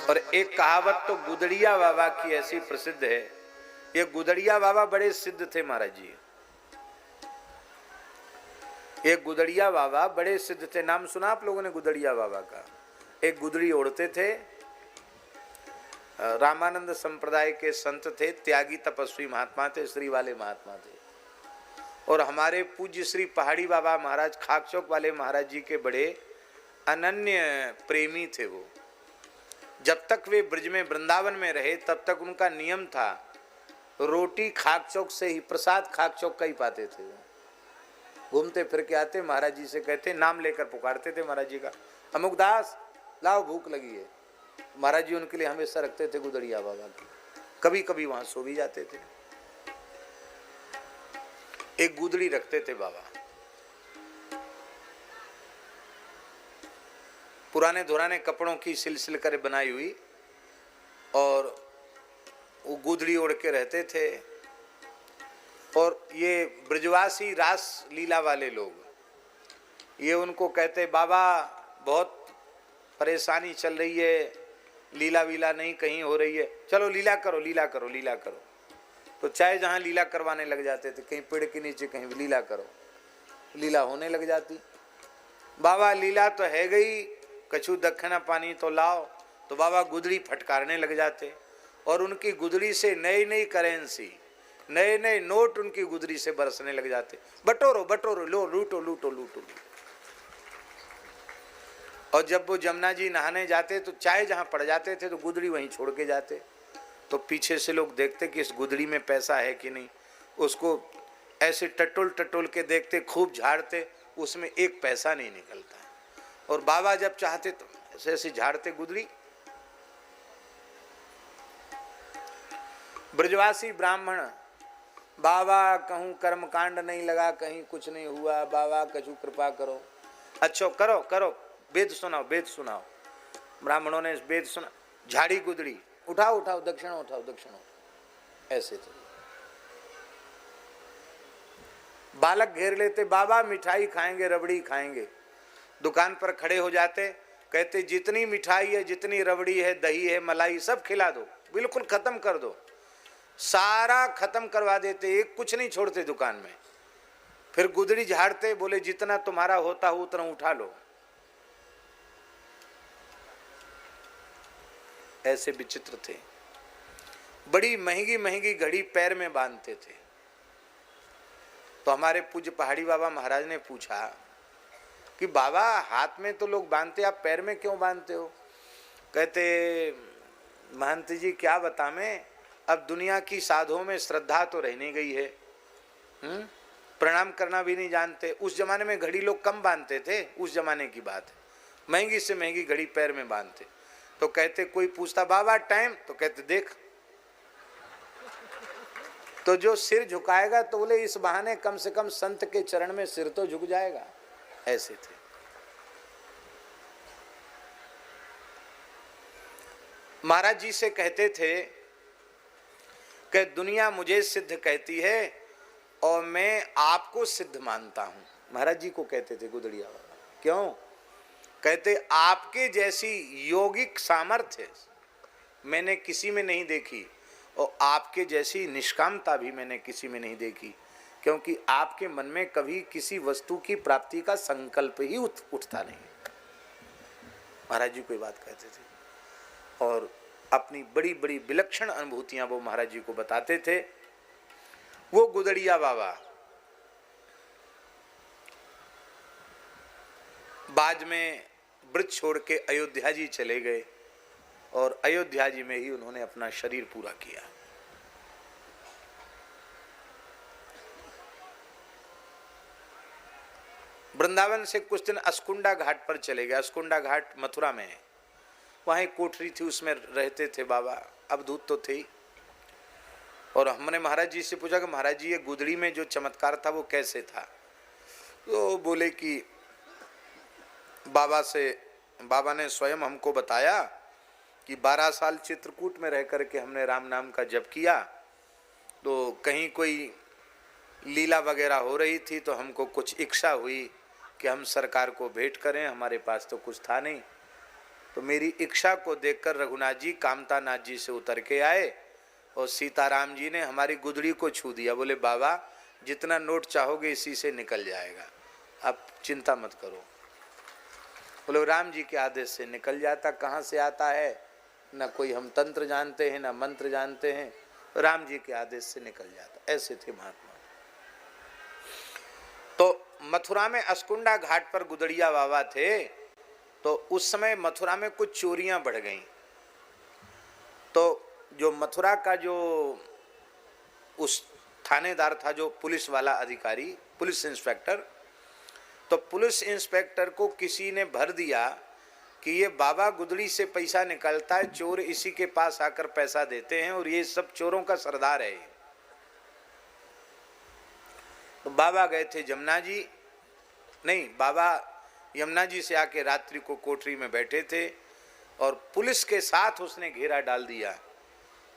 और एक कहावत तो गुदड़िया बाबा की ऐसी प्रसिद्ध है, ये गुदड़िया बाबा बड़े सिद्ध थे महाराज जी। ये गुदड़िया बाबा बड़े सिद्ध थे, नाम सुना आप लोगों ने गुदड़िया बाबा का? एक गुदड़ी ओढ़ते थे, रामानंद संप्रदाय के संत थे, त्यागी तपस्वी महात्मा थे, श्री वाले महात्मा थे। और हमारे पूज्य श्री पहाड़ी बाबा महाराज खाकचौक वाले महाराज जी के बड़े अनन्य प्रेमी थे वो। जब तक वे ब्रज में वृंदावन में रहे तब तक उनका नियम था रोटी खाकचौक से ही, प्रसाद खाकचौक का ही पाते थे। घूमते फिर के आते, महाराज जी से कहते, नाम लेकर पुकारते थे महाराज जी का, अमुकदास लाओ भूख लगी है। महाराज जी उनके लिए हमेशा रखते थे गुदड़िया बाबा की। कभी कभी वहां सो भी जाते थे। एक गुदड़ी रखते थे बाबा, पुराने धुराने कपड़ों की सिलसिल कर बनाई हुई, और वो गुदड़ी ओढ़ के रहते थे। और ये ब्रजवासी रास लीला वाले लोग, ये उनको कहते, बाबा बहुत परेशानी चल रही है, लीला वीला नहीं कहीं हो रही है, चलो लीला करो लीला करो लीला करो। तो चाहे जहाँ लीला करवाने लग जाते थे, कहीं पेड़ के नीचे कहीं लीला करो, लीला होने लग जाती। बाबा लीला तो है गई, कछु दक्षिणा पानी तो लाओ। तो बाबा गुदड़ी फटकारने लग जाते, और उनकी गुदड़ी से नई नई करेंसी, नए नए नोट उनकी गुदड़ी से बरसने लग जाते। बटोरो बटोरो, लो लूटो लूटो लूटो। और जब वो जमुना जी नहाने जाते तो चाय जहाँ पड़ जाते थे तो गुदड़ी वहीं छोड़ के जाते। तो पीछे से लोग देखते कि इस गुदड़ी में पैसा है कि नहीं, उसको ऐसे टटोल टटोल के देखते, खूब झाड़ते, उसमें एक पैसा नहीं निकलता। और बाबा जब चाहते तो ऐसे ऐसे झाड़ते गुदड़ी। ब्रजवासी ब्राह्मण, बाबा कहूँ कर्म कांड नहीं लगा, कहीं कुछ नहीं हुआ, बाबा कछु कृपा करो, अच्छा करो करो, वेद सुनाओ वेद सुनाओ। ब्राह्मणों ने वेद सुना, झाड़ी गुदड़ी, उठाओ उठाओ दक्षिणा उठाओ दक्षिणा उठाओ, ऐसे थे। बालक घेर लेते, बाबा मिठाई खाएंगे रबड़ी खाएंगे। दुकान पर खड़े हो जाते, कहते जितनी मिठाई है, जितनी रबड़ी है, दही है, मलाई सब खिला दो, बिल्कुल खत्म कर दो। सारा खत्म करवा देते, एक कुछ नहीं छोड़ते दुकान में। फिर गुदड़ी झाड़ते, बोले जितना तुम्हारा होता हो उतना उठा लो। ऐसे विचित्र थे। बड़ी महंगी महंगी घड़ी पैर में बांधते थे। तो हमारे पूज्य पहाड़ी बाबा महाराज ने पूछा कि बाबा हाथ में तो लोग बांधते, आप पैर में क्यों बांधते हो? कहते महंत जी क्या बता मैं, अब दुनिया की साधुओं में श्रद्धा तो रह नहीं गई है, प्रणाम करना भी नहीं जानते। उस जमाने में घड़ी लोग कम बांधते थे, उस जमाने की बात है, महंगी से महंगी घड़ी पैर में बांधते। तो कहते कोई पूछता बाबा टाइम, तो कहते देख। तो जो सिर झुकाएगा तो बोले इस बहाने कम से कम संत के चरण में सिर तो झुक जाएगा। ऐसे थे। महाराज जी से कहते थे कि दुनिया मुझे सिद्ध कहती है और मैं आपको सिद्ध मानता हूं। महाराज जी को कहते थे गुदड़िया बाबा। क्यों? कहते आपके जैसी योगिक सामर्थ्य मैंने किसी में नहीं देखी, और आपके जैसी निष्कामता भी मैंने किसी में नहीं देखी, क्योंकि आपके मन में कभी किसी वस्तु की प्राप्ति का संकल्प ही उठता नहीं। महाराज जी कोई बात कहते थे, और अपनी बड़ी बड़ी विलक्षण अनुभूतियां वो महाराज जी को बताते थे। वो गुदड़िया बाबा बाद में ब्रज छोड़ के अयोध्या जी चले गए, और अयोध्या जी में ही उन्होंने अपना शरीर पूरा किया। वृंदावन से कुछ दिन अस्कुंडा घाट पर चले गए। अस्कुंडा घाट मथुरा में है, वहाँ एक कोठरी थी, उसमें रहते थे बाबा। अवधूत तो थे ही। और हमने महाराज जी से पूछा कि महाराज जी ये गुदड़ी में जो चमत्कार था वो कैसे था? तो बोले कि बाबा ने स्वयं हमको बताया कि 12 साल चित्रकूट में रह करके हमने राम नाम का जप किया, तो कहीं कोई लीला वगैरह हो रही थी तो हमको कुछ इच्छा हुई कि हम सरकार को भेंट करें, हमारे पास तो कुछ था नहीं। तो मेरी इच्छा को देखकर रघुनाथ जी कामतानाथ जी से उतर के आए और सीताराम जी ने हमारी गुदड़ी को छू दिया। बोले बाबा जितना नोट चाहोगे इसी से निकल जाएगा, आप चिंता मत करो। बोले राम जी के आदेश से निकल जाता, कहाँ से आता है, ना कोई हम तंत्र जानते हैं ना मंत्र जानते हैं, राम जी के आदेश से निकल जाता। ऐसे थे महात्मा। तो मथुरा में अस्कुंडा घाट पर गुदड़िया बाबा थे। तो उस समय मथुरा में कुछ चोरियां बढ़ गईं। तो जो मथुरा का जो उस थानेदार था, जो पुलिस वाला अधिकारी, पुलिस इंस्पेक्टर, तो पुलिस इंस्पेक्टर को किसी ने भर दिया कि ये बाबा गुदड़ी से पैसा निकलता है, चोर इसी के पास आकर पैसा देते हैं और ये सब चोरों का सरदार है। तो बाबा गए थे जमुना जी, नहीं, बाबा यमुना जी से आके रात्रि को कोठरी में बैठे थे और पुलिस के साथ उसने घेरा डाल दिया।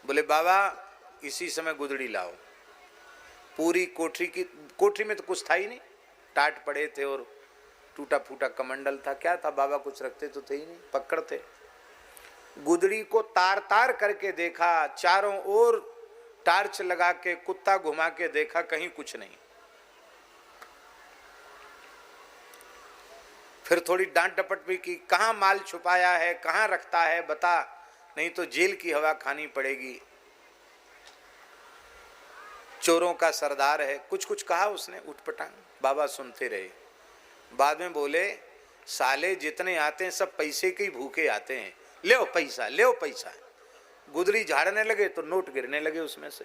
बोले बाबा इसी समय गुदड़ी लाओ। पूरी कोठरी में तो कुछ था ही नहीं, टाट पड़े थे और टूटा फूटा कमंडल था, क्या था, बाबा कुछ रखते तो थे ही नहीं, पकड़ थे। गुदड़ी को तार तार करके देखा, चारों ओर टार्च लगा के कुत्ता घुमा के देखा, कहीं कुछ नहीं। फिर थोड़ी डांट डपट भी की, कहाँ माल छुपाया है, कहाँ रखता है बता, नहीं तो जेल की हवा खानी पड़ेगी, चोरों का सरदार है, कुछ कुछ कहा उसने उठपटांग। बाबा सुनते रहे। बाद में बोले साले जितने आते हैं सब पैसे के ही भूखे आते हैं, ले पैसा, ले पैसा। गुदड़ी झाड़ने लगे तो नोट गिरने लगे उसमें से।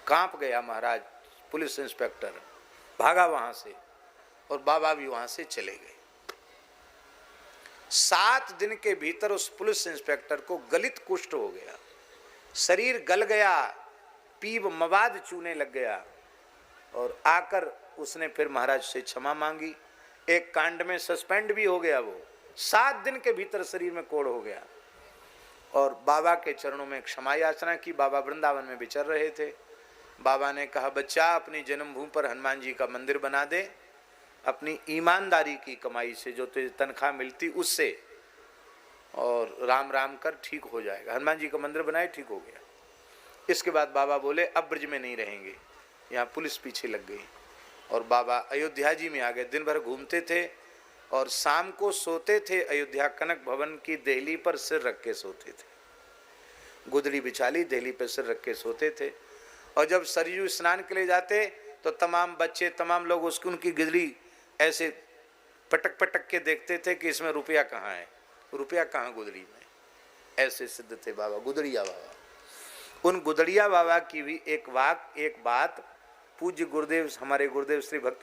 कांप गया महाराज, पुलिस इंस्पेक्टर भागा वहां से और बाबा भी वहां से चले गए। 7 दिन के भीतर उस पुलिस इंस्पेक्टर को गलित कुष्ठ हो गया, शरीर गल गया, पीप मवाद चूने लग गया और आकर उसने फिर महाराज से क्षमा मांगी। एक कांड में सस्पेंड भी हो गया वो, 7 दिन के भीतर शरीर में कोढ़ हो गया और बाबा के चरणों में क्षमा याचना की। बाबा वृंदावन में विचर रहे थे। बाबा ने कहा बच्चा अपनी जन्मभूमि पर हनुमान जी का मंदिर बना दे, अपनी ईमानदारी की कमाई से जो तुझे तनख्वाह मिलती उससे, और राम राम कर, ठीक हो जाएगा। हनुमान जी का मंदिर बनाए, ठीक हो गया। इसके बाद बाबा बोले अब ब्रज में नहीं रहेंगे। यहाँ पुलिस पीछे लग गई और बाबा अयोध्या जी में आ गए। दिन भर घूमते थे और शाम को सोते थे अयोध्या कनक भवन की देहली पर सिर रख के सोते थे। गुदड़ी बिछाली, देहली पर सिर रख के सोते थे। और जब सरयू स्नान के लिए जाते तो तमाम बच्चे, तमाम लोग उसकी उनकी गुदड़ी ऐसे पटक पटक के देखते थे कि इसमें रुपया कहाँ है, रुपया कहाँ गुदड़ी में। ऐसे सिद्ध थे बाबा, गुदड़िया बाबा। उन गुदड़िया बाबा की भी एक बात पूज्य गुरुदेव, हमारे गुरुदेव श्री भक्त